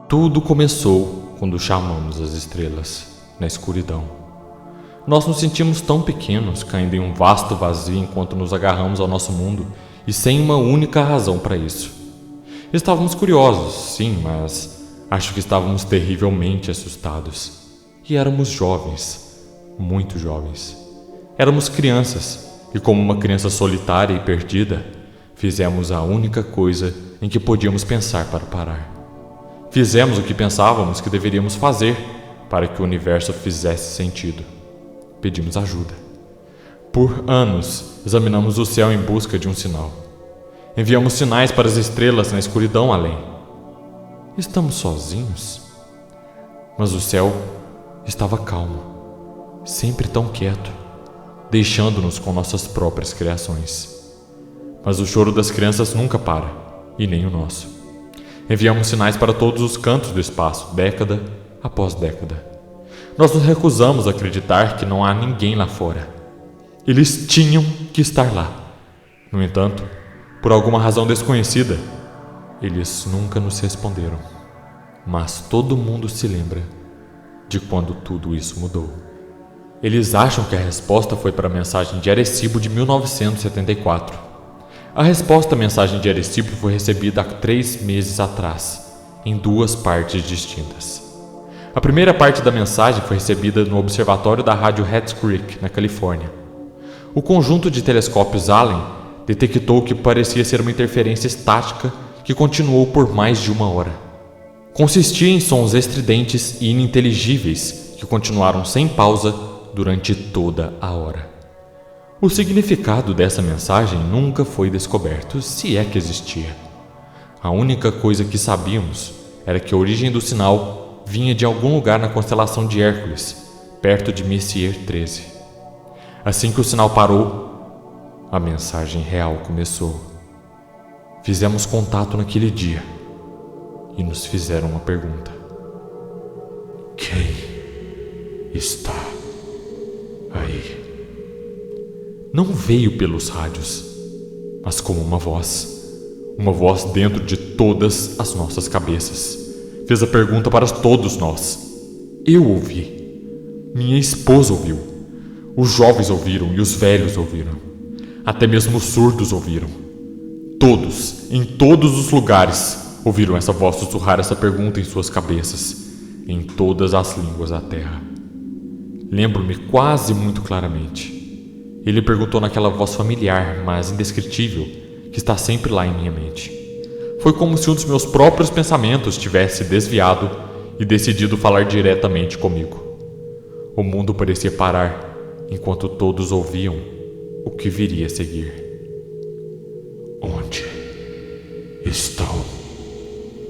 Tudo começou quando chamamos as estrelas, na escuridão. Nós nos sentimos tão pequenos, caindo em um vasto vazio enquanto nos agarramos ao nosso mundo e sem uma única razão para isso. Estávamos curiosos, sim, mas acho que estávamos terrivelmente assustados. E éramos jovens, muito jovens. Éramos crianças e, como uma criança solitária e perdida, fizemos a única coisa em que podíamos pensar para parar. Fizemos o que pensávamos que deveríamos fazer para que o universo fizesse sentido. Pedimos ajuda. Por anos, examinamos o céu em busca de um sinal. Enviamos sinais para as estrelas na escuridão além. Estamos sozinhos? Mas o céu estava calmo, sempre tão quieto, deixando-nos com nossas próprias criações. Mas o choro das crianças nunca para, e nem o nosso. Enviamos sinais para todos os cantos do espaço, década após década. Nós nos recusamos a acreditar que não há ninguém lá fora. Eles tinham que estar lá. No entanto, por alguma razão desconhecida, eles nunca nos responderam. Mas todo mundo se lembra de quando tudo isso mudou. Eles acham que a resposta foi para a mensagem de Arecibo de 1974. A resposta à mensagem de Arecibo foi recebida há 3 meses atrás, em 2 partes distintas. A primeira parte da mensagem foi recebida no observatório da rádio Hatch Creek, na Califórnia. O conjunto de telescópios Allen detectou o que parecia ser uma interferência estática que continuou por mais de 1 hora. Consistia em sons estridentes e ininteligíveis que continuaram sem pausa durante toda a hora. O significado dessa mensagem nunca foi descoberto, se é que existia. A única coisa que sabíamos era que a origem do sinal vinha de algum lugar na constelação de Hércules, perto de Messier 13. Assim que o sinal parou, a mensagem real começou. Fizemos contato naquele dia e nos fizeram uma pergunta: quem está aí? Não veio pelos rádios, mas como uma voz dentro de todas as nossas cabeças. Fez a pergunta para todos nós. Eu ouvi, minha esposa ouviu, os jovens ouviram e os velhos ouviram, até mesmo os surdos ouviram. Todos, em todos os lugares, ouviram essa voz sussurrar essa pergunta em suas cabeças, em todas as línguas da terra. Lembro-me quase muito claramente. Ele perguntou naquela voz familiar, mas indescritível, que está sempre lá em minha mente. Foi como se um dos meus próprios pensamentos tivesse desviado e decidido falar diretamente comigo. O mundo parecia parar enquanto todos ouviam o que viria a seguir. Onde estão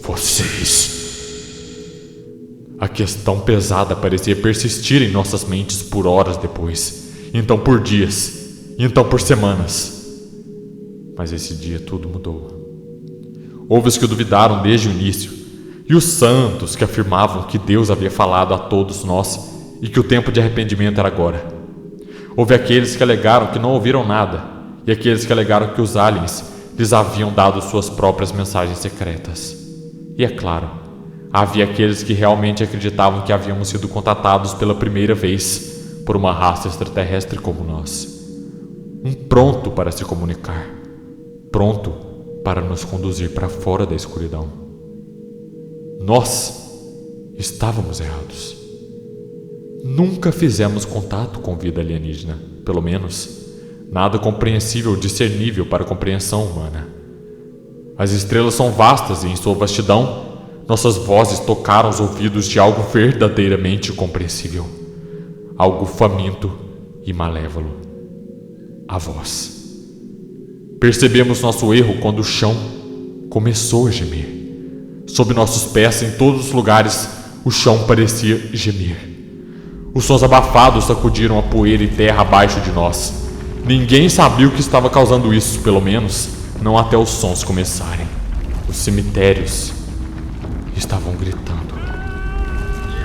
vocês? A questão pesada parecia persistir em nossas mentes por horas depois. Então por dias, então por semanas. Mas esse dia tudo mudou. Houve os que duvidaram desde o início, e os santos que afirmavam que Deus havia falado a todos nós e que o tempo de arrependimento era agora. Houve aqueles que alegaram que não ouviram nada, e aqueles que alegaram que os aliens lhes haviam dado suas próprias mensagens secretas. E é claro, havia aqueles que realmente acreditavam que havíamos sido contatados pela primeira vez por uma raça extraterrestre como nós. Pronto para se comunicar, pronto para nos conduzir para fora da escuridão. Nós estávamos errados. Nunca fizemos contato com vida alienígena, pelo menos nada compreensível ou discernível para a compreensão humana. As estrelas são vastas e, em sua vastidão, nossas vozes tocaram os ouvidos de algo verdadeiramente incompreensível. Algo faminto e malévolo. A voz. Percebemos nosso erro quando o chão começou a gemer. Sob nossos pés, em todos os lugares, o chão parecia gemer. Os sons abafados sacudiram a poeira e terra abaixo de nós. Ninguém sabia o que estava causando isso, pelo menos não até os sons começarem. Os cemitérios estavam gritando.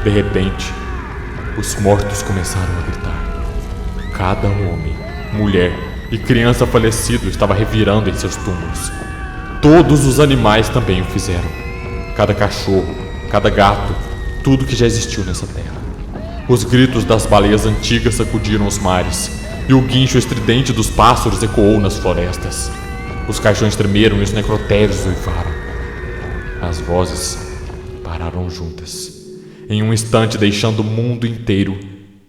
De repente, os mortos começaram a gritar. Cada homem, mulher e criança falecido estava revirando em seus túmulos. Todos os animais também o fizeram. Cada cachorro, cada gato, tudo que já existiu nessa terra. Os gritos das baleias antigas sacudiram os mares, e o guincho estridente dos pássaros ecoou nas florestas. Os caixões tremeram e os necrotérios uivaram. As vozes pararam juntas, em um instante deixando o mundo inteiro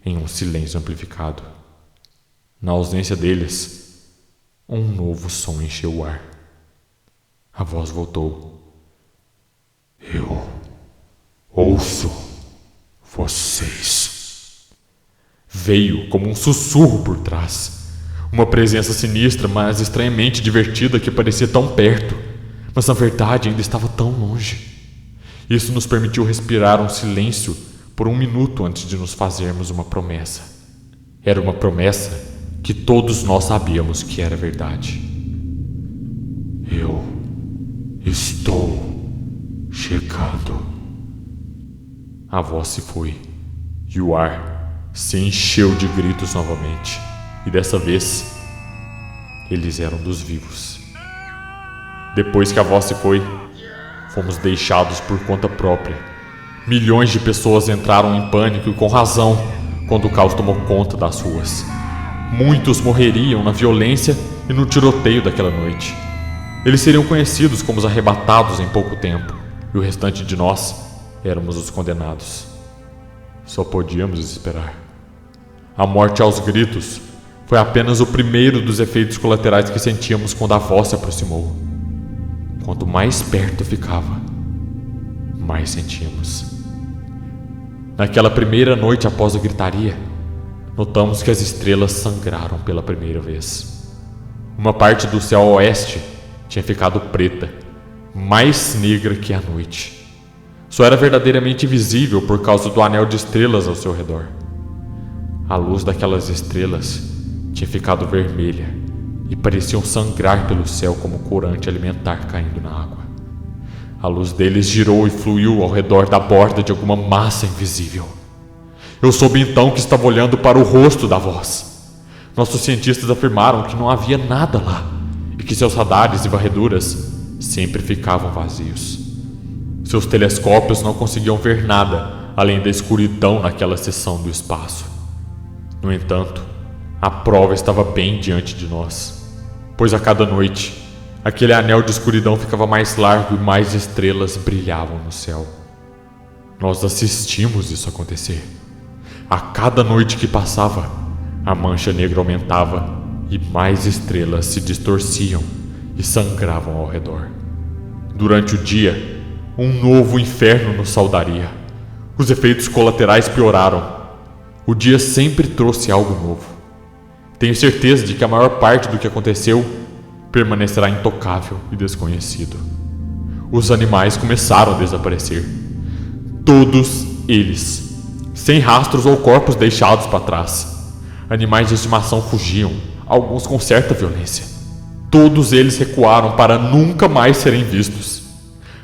em um silêncio amplificado. Na ausência deles, um novo som encheu o ar. A voz voltou. Eu ouço vocês. Veio como um sussurro por trás. Uma presença sinistra, mas estranhamente divertida, que parecia tão perto, mas na verdade ainda estava tão longe. Isso nos permitiu respirar um silêncio por 1 minuto antes de nos fazermos uma promessa. Era uma promessa que todos nós sabíamos que era verdade. Eu estou chegando. A voz se foi e o ar se encheu de gritos novamente. E dessa vez, eles eram dos vivos. Depois que a voz se foi, fomos deixados por conta própria. Milhões de pessoas entraram em pânico e com razão quando o caos tomou conta das ruas. Muitos morreriam na violência e no tiroteio daquela noite. Eles seriam conhecidos como os arrebatados em pouco tempo, e o restante de nós éramos os condenados. Só podíamos esperar. A morte aos gritos foi apenas o primeiro dos efeitos colaterais que sentíamos quando a voz se aproximou. Quanto mais perto ficava, mais sentíamos. Naquela primeira noite após a gritaria, notamos que as estrelas sangraram pela primeira vez. Uma parte do céu oeste tinha ficado preta, mais negra que a noite. Só era verdadeiramente visível por causa do anel de estrelas ao seu redor. A luz daquelas estrelas tinha ficado vermelha e pareciam sangrar pelo céu como corante alimentar caindo na água. A luz deles girou e fluiu ao redor da borda de alguma massa invisível. Eu soube então que estava olhando para o rosto da voz. Nossos cientistas afirmaram que não havia nada lá e que seus radares e varreduras sempre ficavam vazios. Seus telescópios não conseguiam ver nada além da escuridão naquela seção do espaço. No entanto, a prova estava bem diante de nós, pois a cada noite, aquele anel de escuridão ficava mais largo e mais estrelas brilhavam no céu. Nós assistimos isso acontecer. A cada noite que passava, a mancha negra aumentava e mais estrelas se distorciam e sangravam ao redor. Durante o dia, um novo inferno nos saudaria. Os efeitos colaterais pioraram. O dia sempre trouxe algo novo. Tenho certeza de que a maior parte do que aconteceu permanecerá intocável e desconhecido. Os animais começaram a desaparecer. Todos eles, sem rastros ou corpos deixados para trás. Animais de estimação fugiam, alguns com certa violência. Todos eles recuaram para nunca mais serem vistos.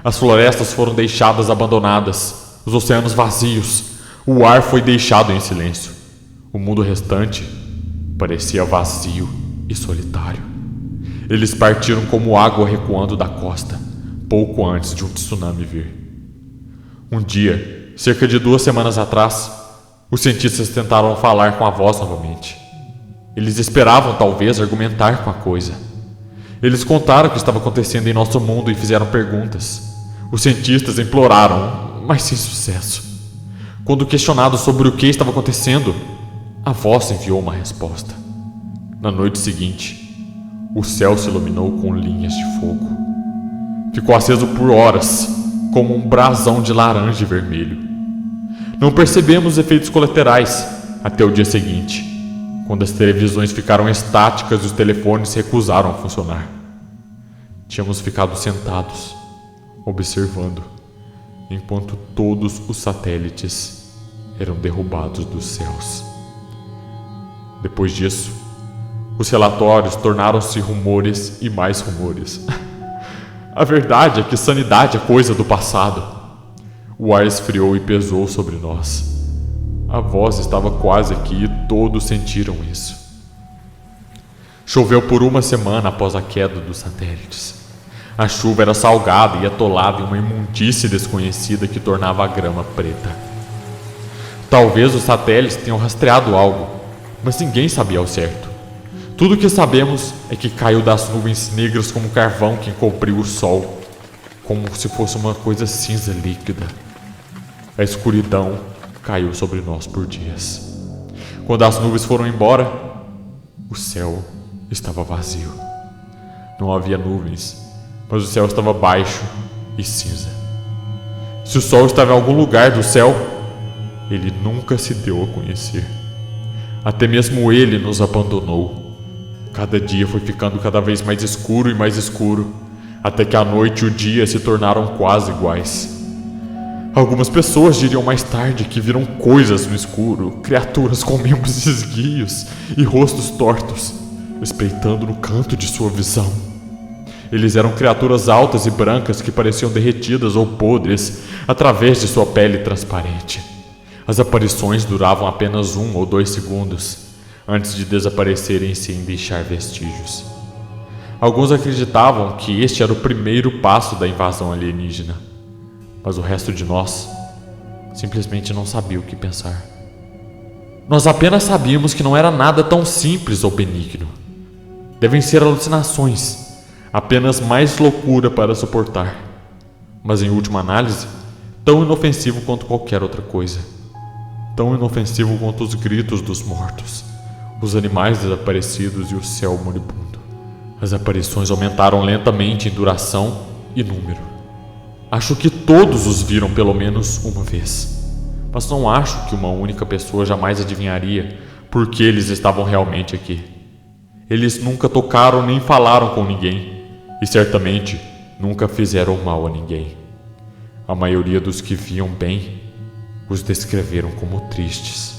As florestas foram deixadas abandonadas, os oceanos vazios, o ar foi deixado em silêncio. O mundo restante parecia vazio e solitário. Eles partiram como água recuando da costa, pouco antes de um tsunami vir. Um dia, cerca de 2 semanas atrás, os cientistas tentaram falar com a voz novamente. Eles esperavam talvez argumentar com a coisa. Eles contaram o que estava acontecendo em nosso mundo e fizeram perguntas. Os cientistas imploraram, mas sem sucesso. Quando questionados sobre o que estava acontecendo, a voz enviou uma resposta. Na noite seguinte, o céu se iluminou com linhas de fogo. Ficou aceso por horas, como um brasão de laranja e vermelho. Não percebemos os efeitos colaterais até o dia seguinte, quando as televisões ficaram estáticas e os telefones recusaram a funcionar. Tínhamos ficado sentados, observando, enquanto todos os satélites eram derrubados dos céus. Depois disso, os relatórios tornaram-se rumores e mais rumores. A verdade é que sanidade é coisa do passado. O ar esfriou e pesou sobre nós. A voz estava quase aqui e todos sentiram isso. Choveu por 1 semana após a queda dos satélites. A chuva era salgada e atolada em uma imundície desconhecida que tornava a grama preta. Talvez os satélites tenham rastreado algo, mas ninguém sabia ao certo. Tudo o que sabemos é que caiu das nuvens negras como carvão que encobriu o sol, como se fosse uma coisa cinza líquida. A escuridão caiu sobre nós por dias. Quando as nuvens foram embora, o céu estava vazio. Não havia nuvens, mas o céu estava baixo e cinza. Se o sol estava em algum lugar do céu, ele nunca se deu a conhecer. Até mesmo ele nos abandonou. Cada dia foi ficando cada vez mais escuro e mais escuro, até que a noite e o dia se tornaram quase iguais. Algumas pessoas diriam mais tarde que viram coisas no escuro, criaturas com membros esguios e rostos tortos, espreitando no canto de sua visão. Eles eram criaturas altas e brancas que pareciam derretidas ou podres através de sua pele transparente. As aparições duravam apenas 1 ou 2 segundos, antes de desaparecerem sem deixar vestígios. Alguns acreditavam que este era o primeiro passo da invasão alienígena, mas o resto de nós simplesmente não sabia o que pensar. Nós apenas sabíamos que não era nada tão simples ou benigno. Devem ser alucinações, apenas mais loucura para suportar, mas em última análise, tão inofensivo quanto qualquer outra coisa. Tão inofensivo quanto os gritos dos mortos, os animais desaparecidos e o céu moribundo. As aparições aumentaram lentamente em duração e número. Acho que todos os viram pelo menos uma vez, mas não acho que uma única pessoa jamais adivinharia por que eles estavam realmente aqui. Eles nunca tocaram nem falaram com ninguém, e certamente nunca fizeram mal a ninguém. A maioria dos que viam bem os descreveram como tristes.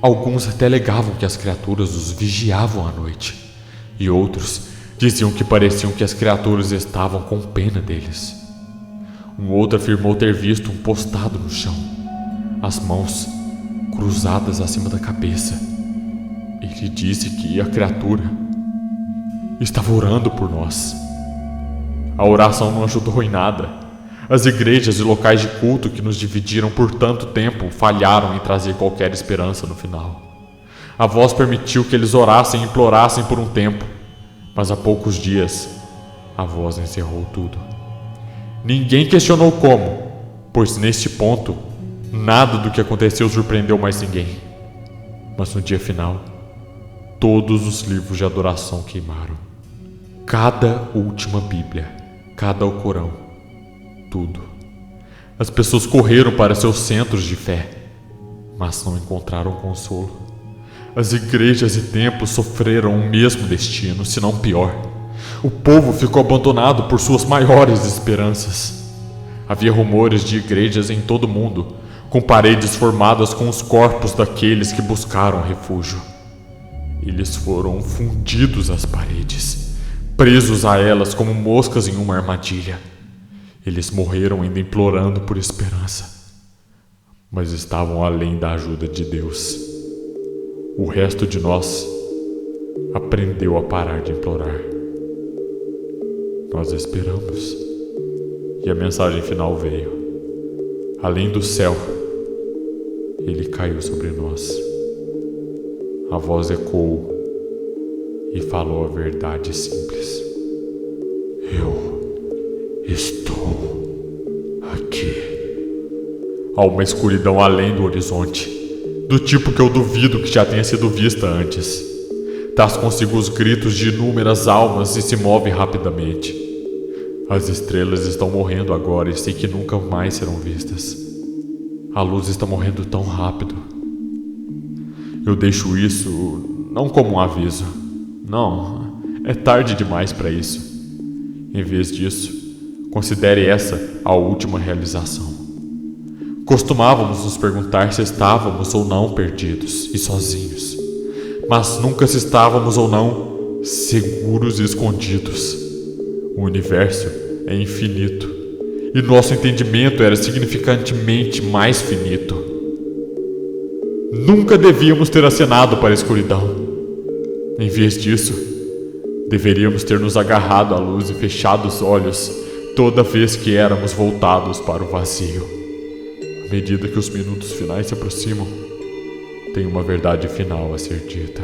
Alguns até alegavam que as criaturas os vigiavam à noite, e outros diziam que pareciam que as criaturas estavam com pena deles. Um outro afirmou ter visto um postado no chão, as mãos cruzadas acima da cabeça. Ele disse que a criatura estava orando por nós. A oração não ajudou em nada. As igrejas e locais de culto que nos dividiram por tanto tempo falharam em trazer qualquer esperança no final. A voz permitiu que eles orassem e implorassem por um tempo, mas há poucos dias a voz encerrou tudo. Ninguém questionou como, pois neste ponto nada do que aconteceu surpreendeu mais ninguém. Mas no dia final, todos os livros de adoração queimaram. Cada última Bíblia, cada Alcorão, tudo. As pessoas correram para seus centros de fé, mas não encontraram consolo. As igrejas e templos sofreram o mesmo destino, se não pior. O povo ficou abandonado por suas maiores esperanças. Havia rumores de igrejas em todo o mundo, com paredes formadas com os corpos daqueles que buscaram refúgio. Eles foram fundidos às paredes, presos a elas como moscas em uma armadilha. Eles morreram ainda implorando por esperança, mas estavam além da ajuda de Deus. O resto de nós aprendeu a parar de implorar. Nós esperamos, e a mensagem final veio. Além do céu, ele caiu sobre nós. A voz ecoou e falou a verdade simples. Eu estou aqui. Há uma escuridão além do horizonte, do tipo que eu duvido que já tenha sido vista antes. Traz consigo os gritos de inúmeras almas e se move rapidamente. As estrelas estão morrendo agora e sei que nunca mais serão vistas. A luz está morrendo tão rápido. Eu deixo isso não como um aviso. Não, é tarde demais para isso. Em vez disso, considere essa a última realização. Costumávamos nos perguntar se estávamos ou não perdidos e sozinhos, mas nunca se estávamos ou não seguros e escondidos. O universo é infinito e nosso entendimento era significantemente mais finito. Nunca devíamos ter acenado para a escuridão. Em vez disso, Deveríamos ter nos agarrado à luz e fechado os olhos toda vez que éramos voltados para o vazio. À medida que os minutos finais se aproximam, tem uma verdade final a ser dita.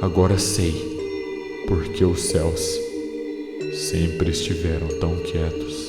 Agora sei por que os céus sempre estiveram tão quietos.